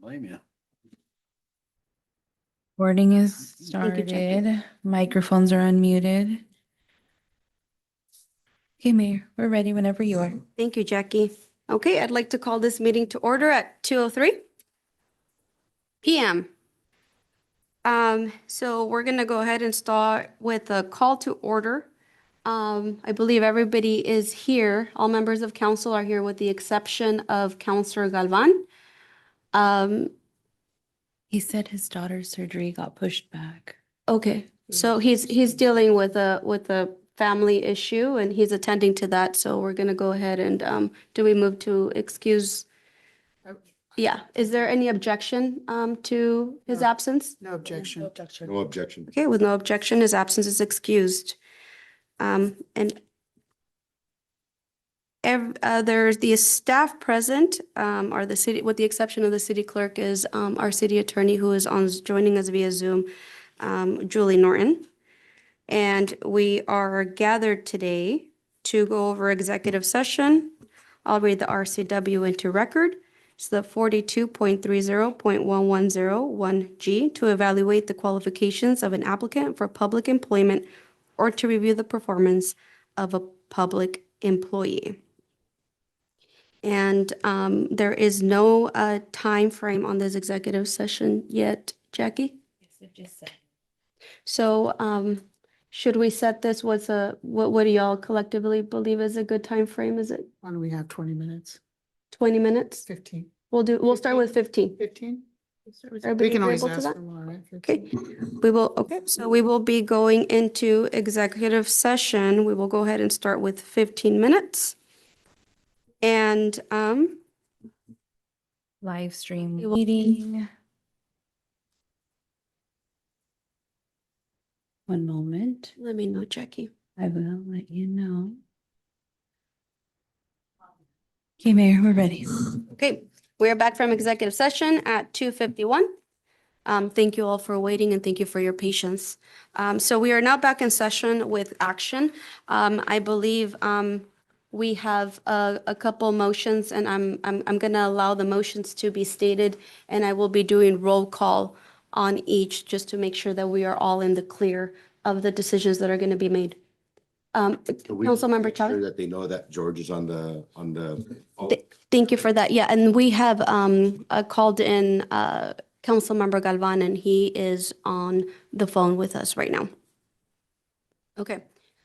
Blame you. Recording is Thank you, Jackie. started. Microphones are unmuted. Okay, Mayor, we're ready whenever you are. Thank you, Jackie. Okay, I'd like to call this meeting to order at 2:03 p.m. So we're gonna go ahead and start with a call to order. I believe everybody is here. All members of council are here with the exception of Councilor Galvan. He said his daughter's surgery got pushed back. Okay, so he's dealing with a family issue and he's attending to that. So we're gonna go ahead and do we move to excuse? Yeah, is there any objection to his absence? No objection. No objection. Okay, with no objection, his absence is excused. And there's the staff present, are the city, with the exception of the city clerk, is our city attorney who is joining us via Zoom, Julie Norton. And we are gathered today to go over executive session. I'll read the RCW into record. It's the 42.30.1101G to evaluate the qualifications of an applicant for public employment or to review the performance of a public employee. And there is no time frame on this executive session yet, Jackie? Yes, it just said. So should we set this, what do y'all collectively believe is a good time frame? Is it Why don't we have 20 minutes? 20 minutes? 15. We'll start with 15. 15? We Everybody can always agreeable to ask that? for more, right? Okay, so we will be going into executive session. We will go ahead and start with 15 minutes. And Live stream We will- meeting. One moment, let me know, Jackie. I will let you know. Okay, Mayor, we're ready. Okay, we are back from executive session at 2:51. Thank you all for waiting and thank you for your patience. So we are now back in session with action. I believe we have a couple motions and I'm gonna allow the motions to be stated and I will be doing roll call on each just to make sure that we are all in the clear of the decisions that are gonna be made. Councilmember Make sure Chavez? that they know that George is on the. Thank you for that. Yeah, and we have called in Councilmember Galvan, and he is on the phone with us right now. Okay,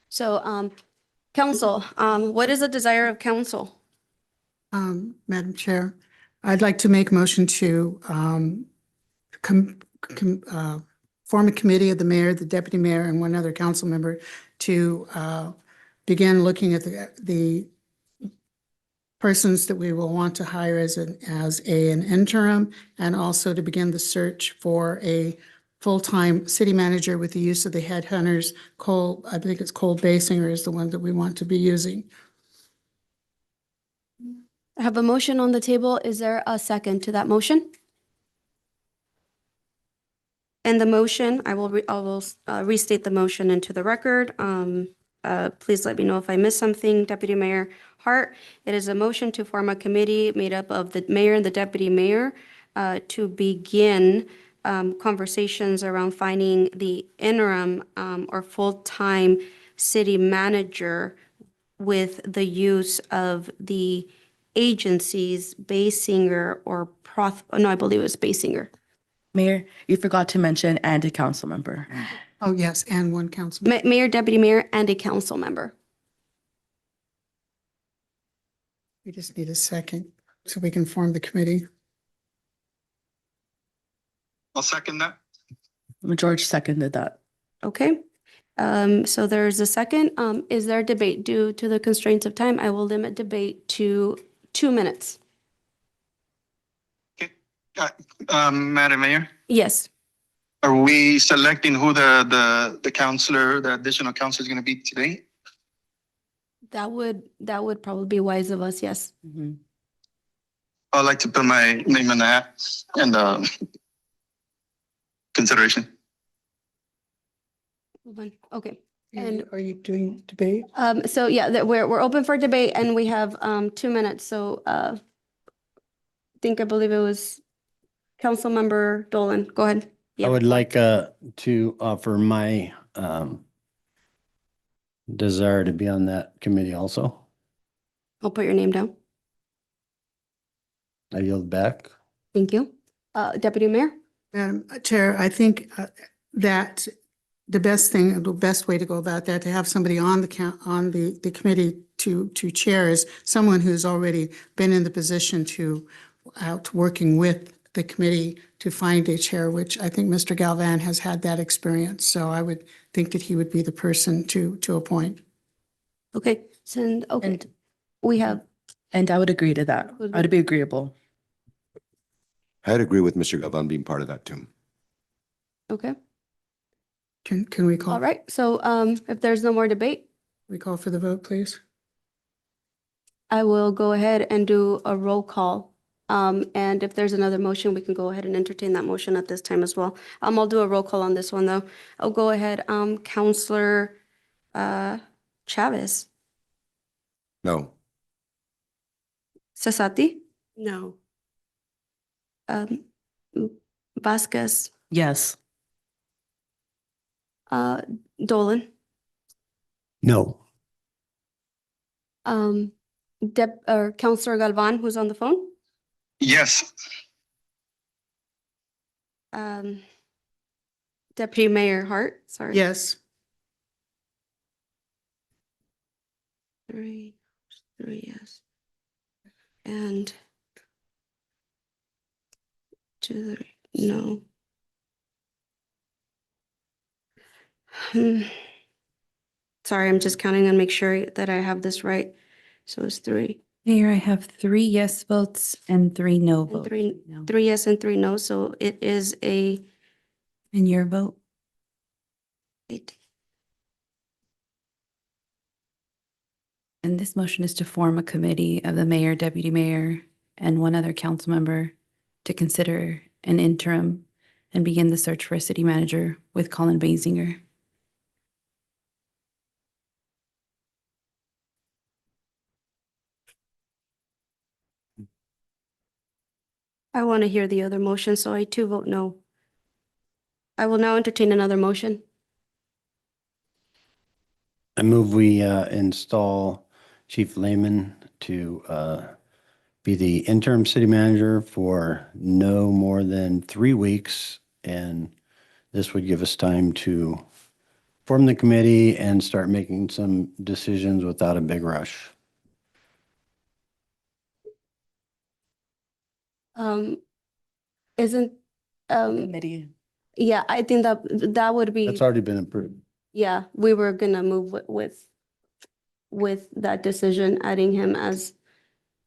so council, what is the desire of council? Madam Chair, I'd like to make a motion to form a committee of the mayor, the deputy mayor, and one other council member to begin looking at the persons that we will want to hire as an interim, and also to begin the search for a full-time city manager with the use of the headhunters. I think it's Cole Basinger is the one that we want to be using. I have a motion on the table. Is there a second to that motion? And the motion, I will restate the motion into the record. Please let me know if I missed something. Deputy Mayor Hart, it is a motion to form a committee made up of the mayor and the deputy mayor to begin conversations around finding the interim or full-time city manager with the use of the agencies Basinger or I believe it was Basinger. Mayor, you forgot to mention and a council member. Oh, yes, and one council. Mayor, deputy mayor, and a council member. We just need a second so we can form the committee. I'll second that. George seconded that. Okay. So there's a second. Is there a debate? Due to the constraints of time, I will limit debate to 2 minutes. Madam Mayor, Yes. are we selecting who the counselor, the additional counselor is going to be today? That would probably be wise of us. Yes. Mhm. I'd like to put my name in the hat and consideration. Okay. And Are you doing debate? so yeah, we're open for debate and we have 2 minutes. So I believe it was Councilmember Dolan, go ahead. I Yeah. would like to offer my desire to be on that committee also. I'll put your name down. I yield back. Thank you. Deputy Mayor? Madam Chair, I think that the best way to go about that, to have somebody on the committee to chair is someone who's already been in the position to out working with the committee to find a chair, which I think Mr. Galvan has had that experience. So I would think that he would be the person to appoint. Okay, okay, we have, And I would agree to that. Would I would be agreeable. I'd agree with Mr. Galvan being part of that too. okay, Can we call? all right. So if there's no more debate, We call for the vote, please. I will go ahead and do a roll call. And if there's another motion, we can go ahead and entertain that motion at this time as well. I'll do a roll call on this one, though. I'll go ahead, Counselor Chavez, No. Sasati? No. Vasquez, Yes. Dolan, No. Counselor Galvan, who's on the phone? Yes. Deputy Mayor Hart, sorry. Yes. Three, yes. And two, no. Sorry, I'm just counting and make sure that I have this right. So it's three. Mayor, I have 3 yes votes and 3 no And votes. three, No. 3 yes and 3 no, so it is a And your vote? eight. And this motion is to form a committee of the mayor, deputy mayor, and 1 other council member to consider an interim and begin the search for a city manager with Colin Basinger. I want to hear the other motion, so I too vote no. I will now entertain another motion. I move we install Chief Lehman to be the interim city manager for no more than 3 weeks. And this would give us time to form the committee and start making some decisions without a big rush. Isn't, Committee. yeah, I think that would be. That's already been approved. Yeah, we were gonna move with that decision, adding him as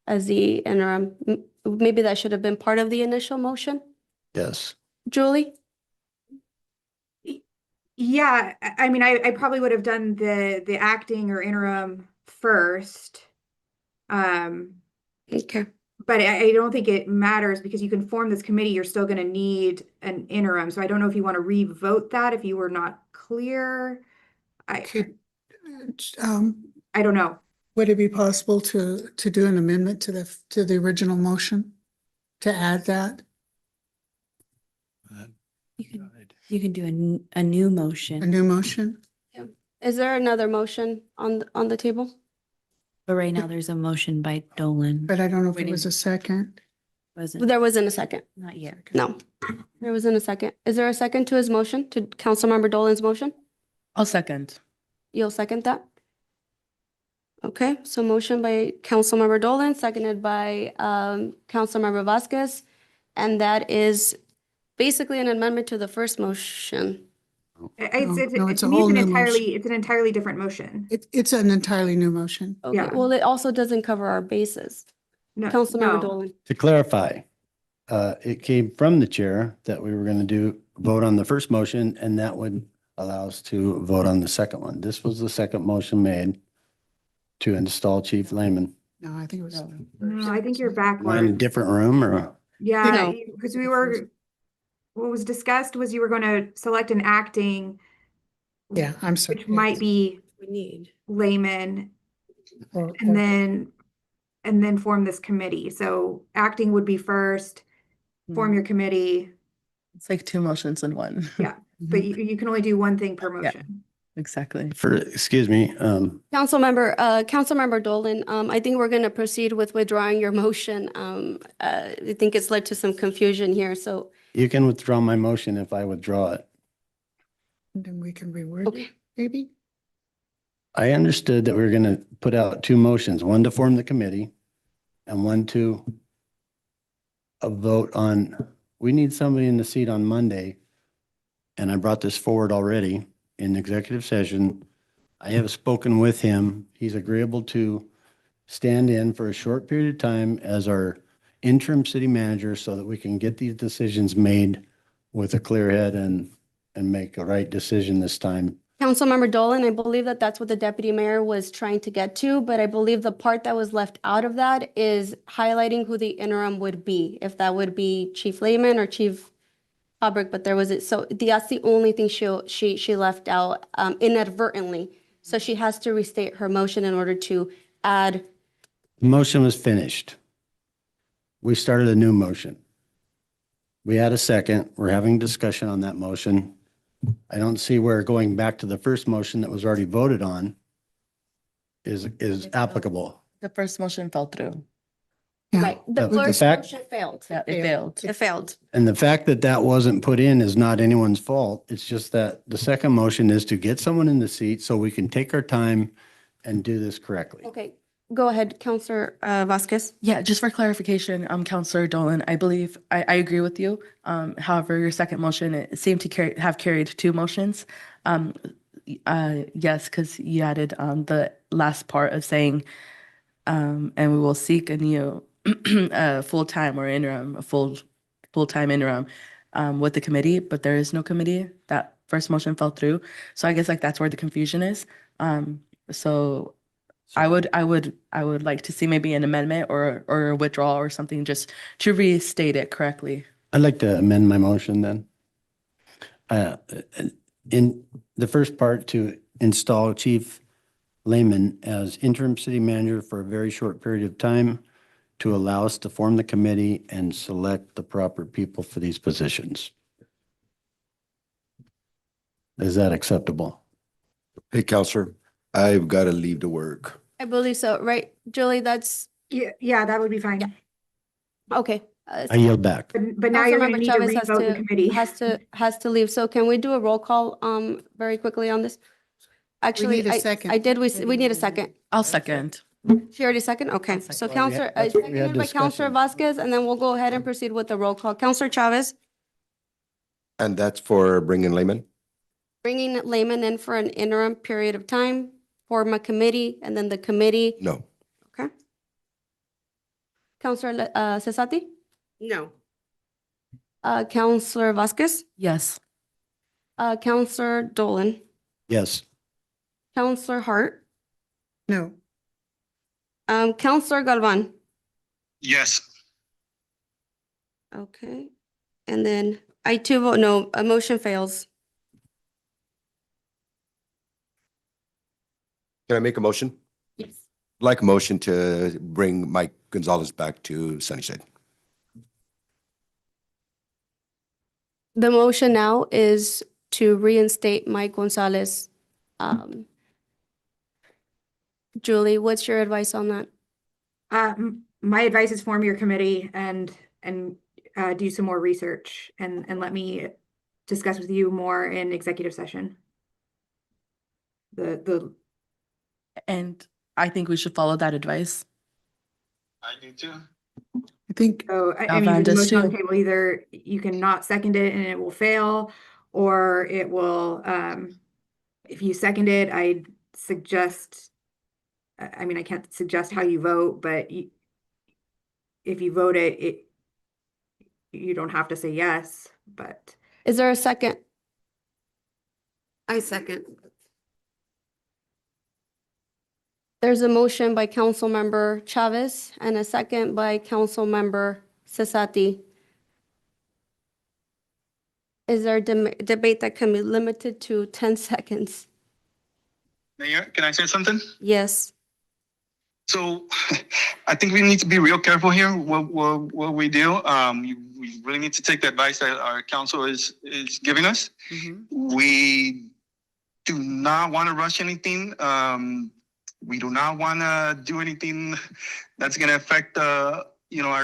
the interim. Maybe that should have been part of the initial motion. Yes. Julie? Yeah, I mean, I probably would have done the acting or interim first. Okay. But I don't think it matters because you can form this committee, you're still gonna need an interim. So I don't know if you want to re-vote that if you were not clear. Could, I don't know. would it be possible to do an amendment to the original motion? To add that? You can do a new A motion, new motion? Is there another motion on the table? but right now there's a motion by Dolan. But I don't know if it Waiting. was a second. Wasn't, There wasn't a second. not yet. No, there wasn't a second. Is there a second to his motion, to Councilmember Dolan's motion? I'll second. You'll second that? Okay, so motion by Councilmember Dolan, seconded by Councilmember Vasquez. And that is basically an amendment to the first motion. No, it's To a me, whole new it's an entirely different motion. It's an entirely new motion. Okay, Yeah. well, it also doesn't cover our bases. No, Councilmember no. Dolan. To clarify, it came from the chair that we were going to vote on the first motion, and that would allow us to vote on the second one. This was the second motion made to install Chief Lehman. No, I think it was. No, I think you're Am I in a backwards. different room or? Yeah, No. because what was discussed was you were going to select an acting, Yeah, I'm sorry. which might be We need. layman, Or- and then form this committee. So acting would be first, form your committee, It's like two motions in one. Yeah. but you can only do one thing per Yeah. motion. Exactly. Excuse me, Councilmember Dolan, I think we're going to proceed with withdrawing your motion. I think it's led to some confusion here, so, you can withdraw my motion if I withdraw it. Then we can reword it, okay. maybe? I understood that we were going to put out two motions, one to form the committee and one to a vote on, we need somebody in the seat on Monday. And I brought this forward already in executive session. I have spoken with him. He's agreeable to stand in for a short period of time as our interim city manager so that we can get these decisions made with a clear head and make a right decision this time. Councilmember Dolan, I believe that that's what the deputy mayor was trying to get to, but I believe the part that was left out of that is highlighting who the interim would be, if that would be Chief Lehman or Chief Hubbard, but there was it. So that's the only thing she left out inadvertently. So she has to restate her motion in order to add. The motion was finished. We started a new motion. We had a second. We're having discussion on that motion. I don't see where going back to the first motion that was already voted on is applicable. The first motion fell through. Yeah. Right, the The first fact- motion failed. Yeah, it failed. It failed. And the fact that that wasn't put in is not anyone's fault. It's just that the second motion is to get someone in the seat so we can take our time and do this correctly. Okay, go ahead, Counselor Vasquez. Yeah, just for clarification, Counselor Dolan, I believe, I agree with you. However, your second motion, it seemed to have carried two motions. Yes, because you added the last part of saying, and we will seek a new full-time or interim, a full-time interim with the committee, but there is no committee. That first motion fell through. So I guess like that's where the confusion is. So I would like to see maybe an amendment or a withdrawal or something just to restate it correctly. I'd like to amend my motion then. In the first part, to install Chief Lehman as interim city manager for a very short period of time to allow us to form the committee and select the proper people for these positions. Is that acceptable? Hey, Counselor, I've got to leave to work. I believe so, right? Julie, that's, Yeah, that would be fine. okay. I yield back. But now you're gonna Councilmember need to Chavez has revote the committee. has to leave. So can we do a roll call very quickly on this? Actually, need a second. I did, we need a second. I'll second. She already second? Okay, so Well, Counselor, we had seconded by Counselor discussion. Vasquez, and then we'll go ahead and proceed with the roll call. Counselor Chavez, And that's for bringing Layman? bringing Lehman in for an interim period of time, form a committee, and then the committee, No. okay? Counselor Cesati? No. Counselor Vasquez? Yes. Counselor Dolan? Yes. Counselor Hart? No. Counselor Galvan? Yes. Okay, and then I too vote no, a motion fails. Can I make a motion? Yes. Like a motion to bring Mike Gonzalez back to Sunnyside. The motion now is to reinstate Mike Gonzalez. Julie, what's your advice on that? My advice is form your committee and do some more research and let me discuss with you more in executive session. And I think we should follow that advice. I do too. I think, So I Galvan mean, the does motion on the too. table, either you can not second it and it will fail, or it will, if you second it, I suggest, I mean, I can't suggest how you vote, but if you vote it, you don't have to say yes, but. Is there a second? I second. There's a motion by Councilmember Chavez and a second by Councilmember Cesati. Is there a debate that can be limited to 10 seconds? Mayor, can I say something? Yes. So I think we need to be real careful here what we do. We really need to take the advice that our council is giving us. Mhm. We do not want to rush anything. We do not want to do anything that's going to affect our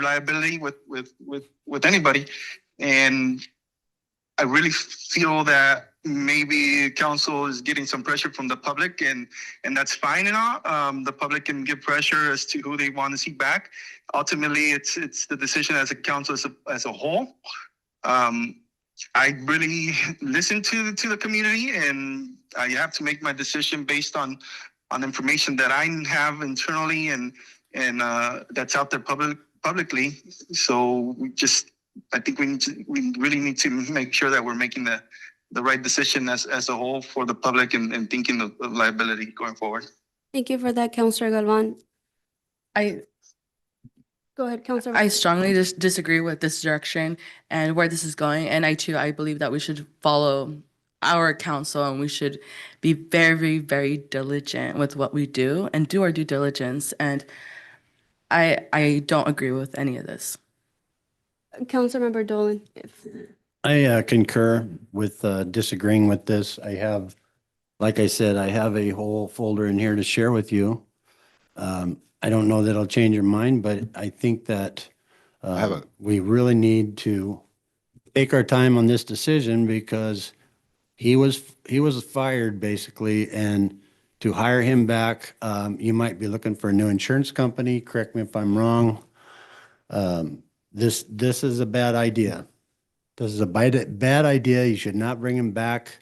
liability with anybody. And I really feel that maybe council is getting some pressure from the public, and that's fine and all. The public can give pressure as to who they want to see back. Ultimately, it's the decision as a council as a whole. I really listen to the community, and I have to make my decision based on information that I have internally and that's out there publicly. So I think we really need to make sure that we're making the right decision as a whole for the public and thinking of liability going forward. Thank you for that, Councilor Galvan. Go ahead, Councilor. I strongly disagree with this direction and where this is going. And I believe that we should follow our council and we should be very, very diligent with what we do and do our due diligence. And I don't agree with any of this. Councilmember Dolan. I concur with disagreeing with this. Like I said, I have a whole folder in here to share with you. I don't know that it'll change your mind, but I think that we really need to take our time on this decision because he was fired basically, and to hire him back, you might be looking for a new insurance company. Correct me if I'm wrong. This is a bad idea. This is a bad idea. You should not bring him back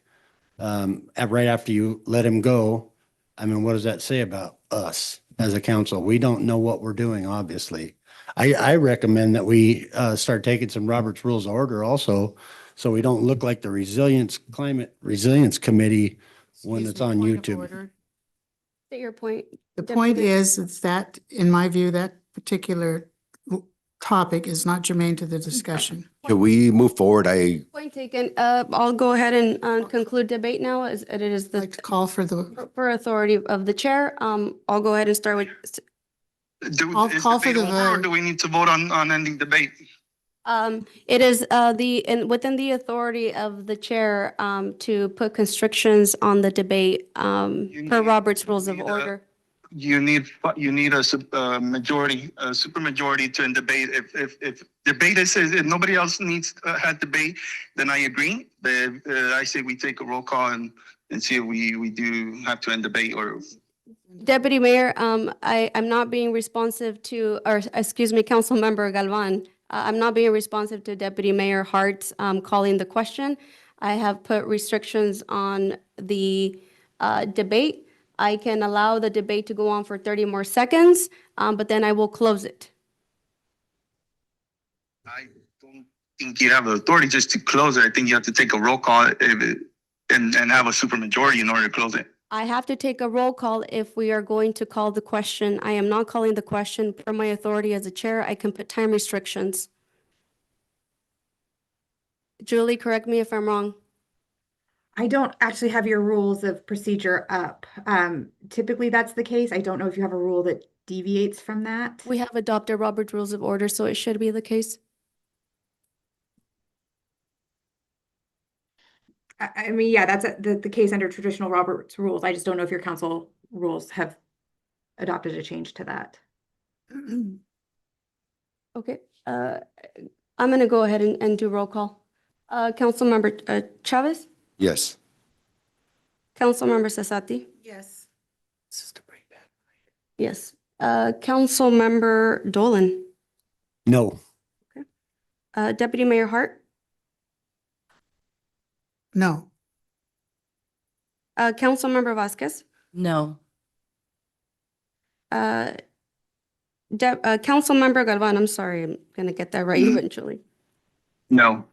right after you let him go. I mean, what does that say about us as a council? We don't know what we're doing, obviously. I recommend that we start taking some Robert's Rules of Order also, so we don't look like the Climate Resilience Committee when it's on YouTube. State your point. The point is that, in my view, that particular topic is not germane to the discussion. Can we move forward? Point taken. I'll go ahead and conclude debate now, as it is I'd like to call for the, for authority of the chair. I'll go ahead and start with, I'll Is call for debate the over, or vote. do we need to vote on ending debate? it is within the authority of the chair to put constrictions on the debate per Robert's Rules of Order. You need a majority, a super majority to end debate. If debate is, if nobody else had debate, then I agree. But I say we take a roll call and see if we do have to end debate or. Deputy Mayor, I'm not being responsive to, or excuse me, Councilmember Galvan. I'm not being responsive to Deputy Mayor Hart's calling the question. I have put restrictions on the debate. I can allow the debate to go on for 30 more seconds, but then I will close it. I don't think you have the authority just to close it. I think you have to take a roll call and have a super majority in order to close it. I have to take a roll call if we are going to call the question. I am not calling the question. Per my authority as a chair, I can put time restrictions. Julie, correct me if I'm wrong. I don't actually have your rules of procedure up. Typically that's the case. I don't know if you have a rule that deviates from that. We have adopted Robert's Rules of Order, so it should be the case. I mean, yeah, that's the case under traditional Robert's rules. I just don't know if your council rules have adopted a change to that. Okay, I'm gonna go ahead and do roll call. Councilmember Chavez, Yes. Councilmember Sasati, Yes. yes. Councilmember Dolan, No. Deputy Mayor Hart, no. Councilmember Vasquez, No. Councilmember Galvan, I'm sorry, I'm gonna get that right eventually. No.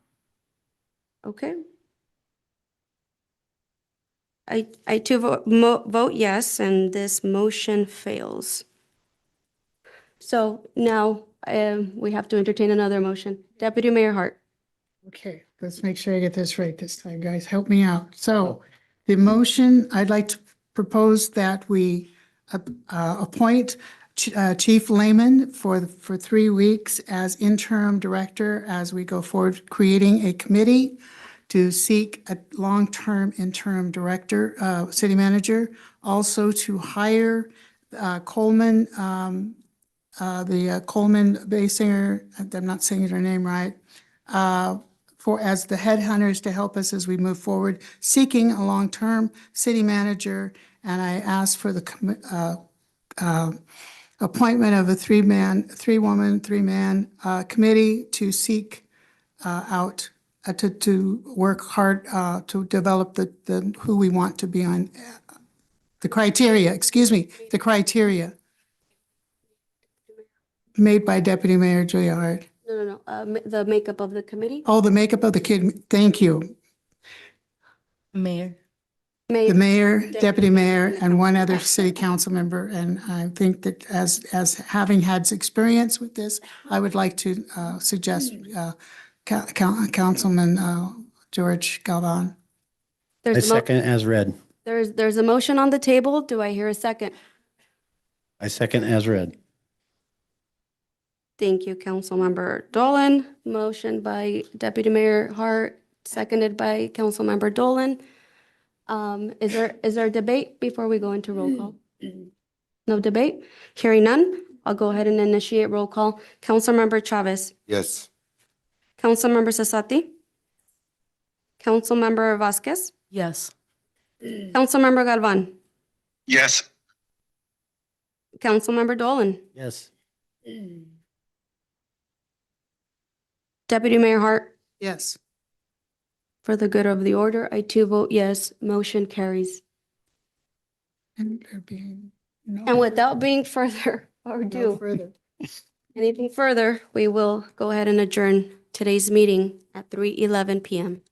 Okay. I too vote yes, and this motion fails. So now we have to entertain another motion. Deputy Mayor Hart. Okay, let's make sure I get this right this time, guys. Help me out. So the motion, I'd like to propose that we appoint Chief Lehman for 3 weeks as interim director as we go forward, creating a committee to seek a long-term interim director, city manager. Also to hire Coleman, the Coleman Basinger, I'm not saying her name right, for as the headhunters to help us as we move forward, seeking a long-term city manager. And I asked for the appointment of a three-woman, three-man committee to seek out, to work hard to develop the who we want to be on, the criteria, excuse me, the criteria made by Deputy Mayor Julia Hart. No, the makeup of the committee. Oh, the makeup of the kid, thank you. Mayor. The mayor, deputy mayor, and one other city council member. And I think that as having had experience with this, I would like to suggest Councilman George Galvan. I There's a mo- second as read. there's a motion on the table. Do I hear a second? I second as read. Thank you, Councilmember Dolan. Motion by Deputy Mayor Hart, seconded by Councilmember Dolan. Is there a debate before we go into roll call? No debate? Hearing none, I'll go ahead and initiate roll call. Councilmember Chavez, Yes. Councilmember Sasati, Councilmember Vasquez, Yes. Councilmember Galvan, Yes. Councilmember Dolan, Yes. Deputy Mayor Hart. Yes. For the good of the order, I too vote yes. Motion carries. And there being And without being further no ado, further. anything further, we will go ahead and adjourn today's meeting at 3:11 p.m.